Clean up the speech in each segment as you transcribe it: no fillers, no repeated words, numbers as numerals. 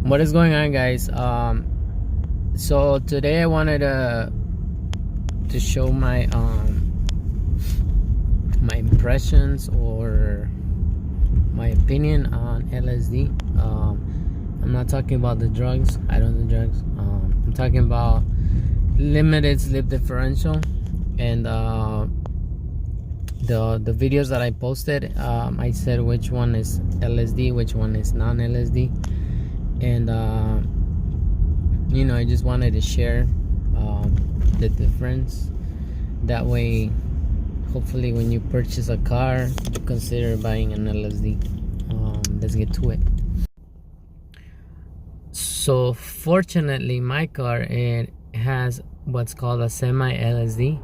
What is going on, guys? So today I wanted to show my my impressions or my opinion on LSD. I'm not talking about the drugs. I don't do drugs. I'm talking about limited sleep differential, and the videos that I posted. I said which one is LSD, which one is non-LSD, and I just wanted to share the difference. That way, hopefully, when you purchase a car, you consider buying an LSD. Let's get to it. So, fortunately, my car, it has what's called a semi-LSD.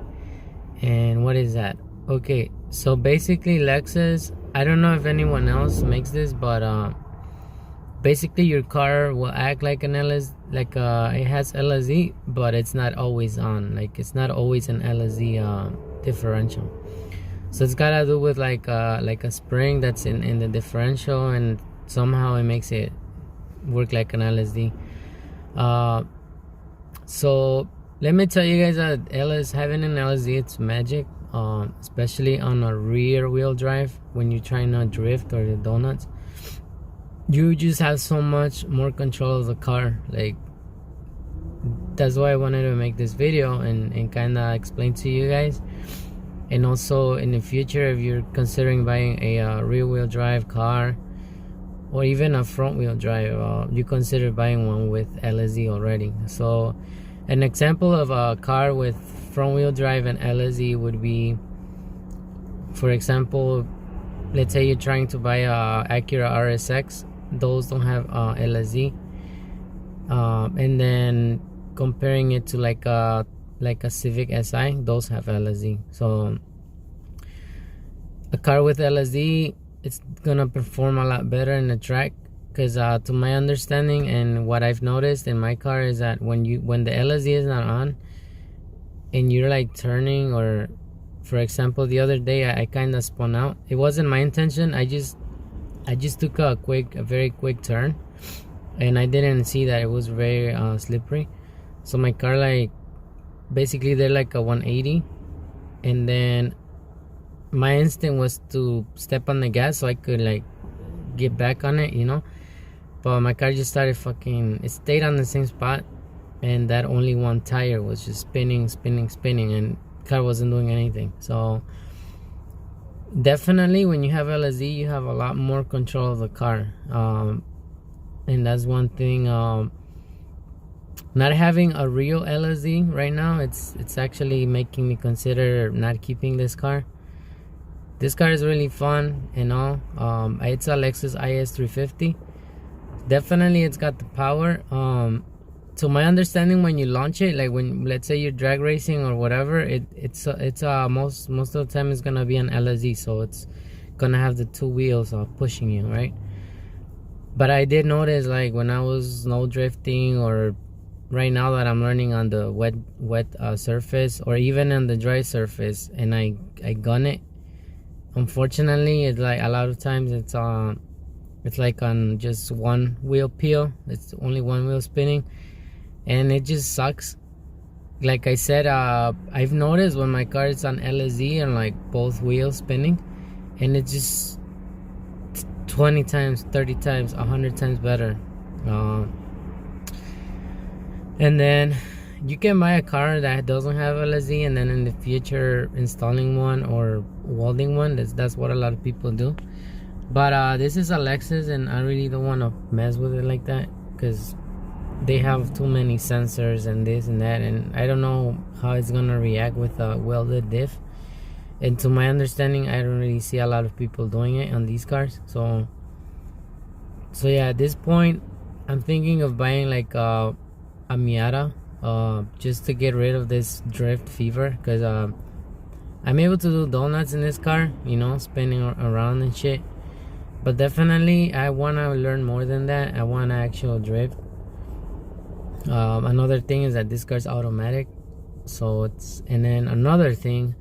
And what is that? Okay, so basically, Lexus, I don't know if anyone else makes this, but basically your car will act like an LSD, like it has LSD, but it's not always on. Like, it's not always an LSD differential. So it's gotta do with like a spring that's in the differential, and somehow it makes it work like an LSD. So let me tell you guys that having an LSD, it's magic, especially on a rear wheel drive when you're trying to drift or the donuts. You just have so much more control of the car. Like, that's why I wanted to make this video and kind of explain to you guys. And also in the future, if you're considering buying a rear wheel drive car or even a front wheel drive, you consider buying one with LSD already. So an example of a car with front wheel drive and LSD would be, for example, let's say you're trying to buy a Acura RSX. Those don't have LSD, and then comparing it to like a Civic Si, those have LSD. So a car with LSD, it's gonna perform a lot better in the track, because to my understanding and what I've noticed in my car is that when the LSD is not on and you're like turning, or for example the other day I kind of spun out. It wasn't my intention. I just took a very quick turn, and I didn't see that it was very slippery. So my car, like, basically did like a 180, and then my instinct was to step on the gas so I could like get back on it, but my car just started it stayed on the same spot, and that only one tire was just spinning, and the car wasn't doing anything. So definitely when you have LSD, you have a lot more control of the car, and that's one thing. Not having a real LSD right now, it's actually making me consider not keeping this car. This car is really fun and all. It's a Lexus IS350. Definitely it's got the power. To my understanding, when you launch it, like when, let's say, you're drag racing or whatever, it's most of the time it's gonna be an LSD, so it's gonna have the two wheels pushing you, right? But I did notice, like, when I was snow drifting, or right now that I'm learning on the wet surface, or even on the dry surface, and I gun it, unfortunately, it's like a lot of times it's like on just one wheel peel. It's only one wheel spinning, and it just sucks. Like I said, I've noticed when my car is on LSD and like both wheels spinning, and it's just 20 times, 30 times, 100 times better. And then you can buy a car that doesn't have LSD, and then in the future installing one or welding one. That's what a lot of people do. But this is a Lexus, and I really don't want to mess with it like that, because they have too many sensors and this and that, and I don't know how it's gonna react with a welded diff. And to my understanding, I don't really see a lot of people doing it on these cars. So yeah, at this point, I'm thinking of buying like a Miata, just to get rid of this drift fever, because I'm able to do donuts in this car, spinning around and shit. But definitely I want to learn more than that. I want to actual drift. Another thing is that this car's automatic, so and then another thing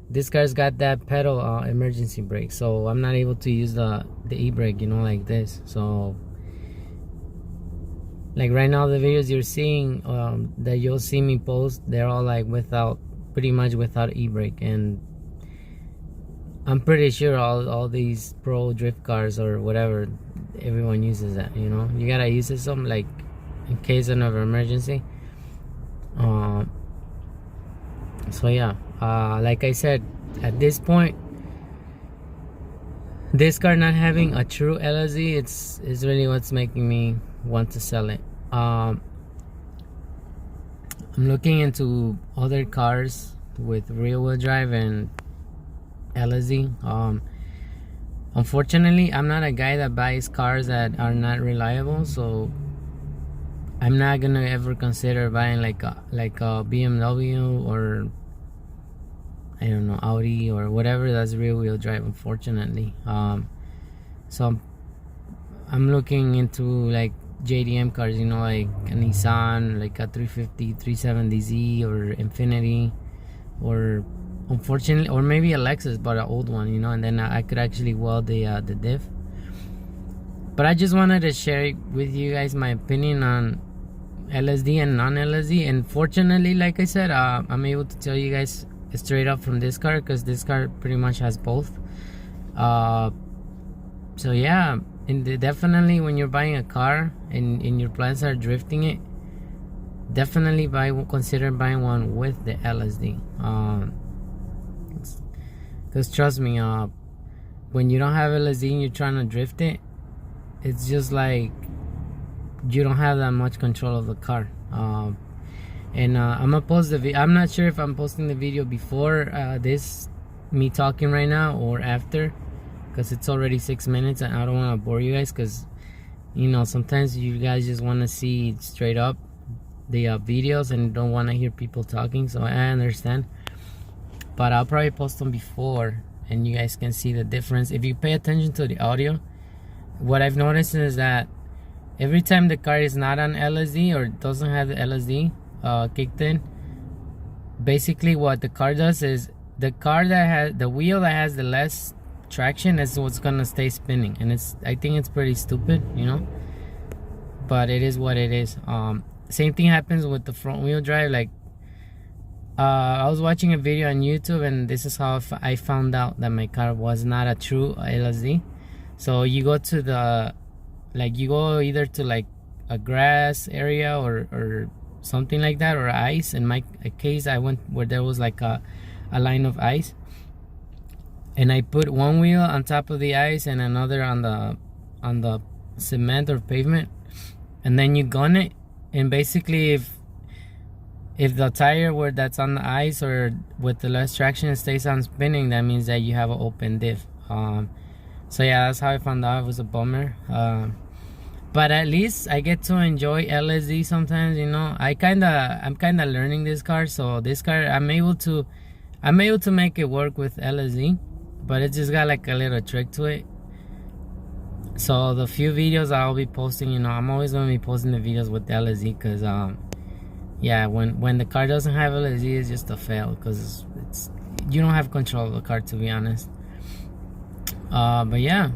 this car's got that pedal emergency brake, so I'm not able to use the e-brake, you know, like this. So like right now the videos you're seeing that you'll see me post, they're all like without, pretty much without e-brake. And I'm pretty sure all these pro drift cars or whatever, everyone uses that, you know. You gotta use it some, like in case of an emergency. So yeah, like I said, at this point, this car not having a true LSD, it's really what's making me want to sell it. I'm looking into other cars with rear-wheel drive and LSD. Unfortunately, I'm not a guy that buys cars that are not reliable, so I'm not gonna ever consider buying like a BMW or I don't know, Audi or whatever that's rear-wheel drive, unfortunately. So I'm looking into like JDM cars, you know, like a Nissan, like a 350, 370Z or Infinity, or unfortunately, or maybe a Lexus, but an old one, you know, and then I could actually weld the diff. But I just wanted to share with you guys my opinion on LSD and non-LSD. And fortunately, like I said, I'm able to tell you guys straight up from this car, because this car pretty much has both. So yeah, definitely when you're buying a car and your plans are drifting it, definitely consider buying one with the LSD. Because trust me, when you don't have LSD and you're trying to drift it, it's just like you don't have that much control of the car. And I'm gonna post the video. I'm not sure if I'm posting the video before this, me talking right now, or after, because it's already 6 minutes and I don't want to bore you guys, because you know sometimes you guys just want to see straight up the videos and don't want to hear people talking. So I understand, but I'll probably post them before and you guys can see the difference. If you pay attention to the audio, what I've noticed is that every time the car is not on LSD or doesn't have the LSD kicked in, basically what the car does is the wheel that has the less traction is what's gonna stay spinning. And I think it's pretty stupid, you know, but it is what it is. Same thing happens with the front wheel drive. Like I was watching a video on YouTube, and this is how I found out that my car was not a true LSD. So you go to you go either to like a grass area or something like that, or ice. In my case, I went where there was like a line of ice, and I put one wheel on top of the ice and another on the cement or pavement, and then you gun it. And basically, if the tire that's on the ice or with the less traction stays on spinning, that means that you have an open diff. So yeah, that's how I found out. It was a bummer. But at least I get to enjoy LSD sometimes, you know. I'm kinda learning this car, so this car I'm able to make it work with LSD, but it just got like a little trick to it. So the few videos I'll be posting, you know, I'm always gonna be posting the videos with LSD, because yeah, when the car doesn't have LSD, it's just a fail, because you don't have control of the car, to be honest. But yeah,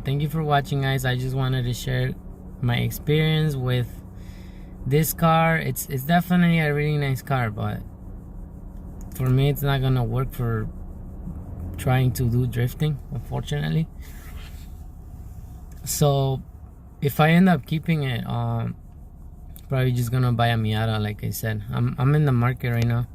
thank you for watching, guys. I just wanted to share my experience with this car. It's definitely a really nice car, but for me it's not gonna work for trying to do drifting, unfortunately. So if I end up keeping it, probably just gonna buy a Miata. Like I said, I'm in the market right now.